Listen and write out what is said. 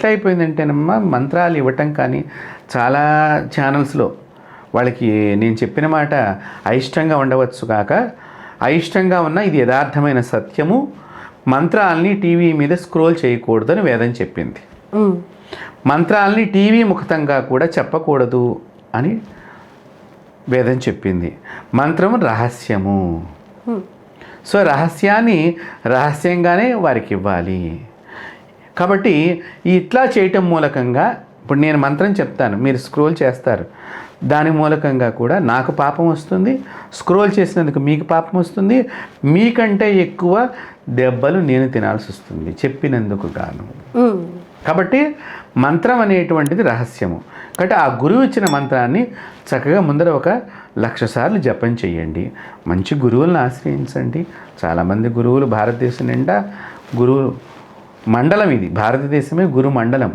ఎట్లా అయిపోయిందంటేనమ్మా మంత్రాలు ఇవ్వటం కానీ చాలా ఛానల్స్లో వాళ్ళకి నేను చెప్పిన మాట అయిష్టంగా ఉండవచ్చు కాక అయిష్టంగా ఉన్న ఇది యథార్థమైన సత్యము, మంత్రాలని టీవీ మీద స్క్రోల్ చేయకూడదని వేదం చెప్పింది. మంత్రాలని టీవీ ముఖతంగా కూడా చెప్పకూడదు అని వేదం చెప్పింది. మంత్రము రహస్యము. సో రహస్యాన్ని రహస్యంగానే వారికి ఇవ్వాలి. కాబట్టి ఇట్లా చేయటం మూలకంగా ఇప్పుడు నేను మంత్రం చెప్తాను, మీరు స్క్రోల్ చేస్తారు, దాని మూలకంగా కూడా నాకు పాపం వస్తుంది, స్క్రోల్ చేసినందుకు మీకు పాపం వస్తుంది, మీకంటే ఎక్కువ దెబ్బలు నేను తినాల్సి వస్తుంది చెప్పినందుకు గాను. కాబట్టి మంత్రం అనేటువంటిది రహస్యము. కాబట్టి ఆ గురువు ఇచ్చిన మంత్రాన్ని చక్కగా ముందర 1,00,000 సార్లు జపం చేయండి. మంచి గురువులను ఆశ్రయించండి. చాలామంది గురువులు భారతదేశం నిండా గురువు మండలం, ఇది భారతదేశమే గురు మండలం.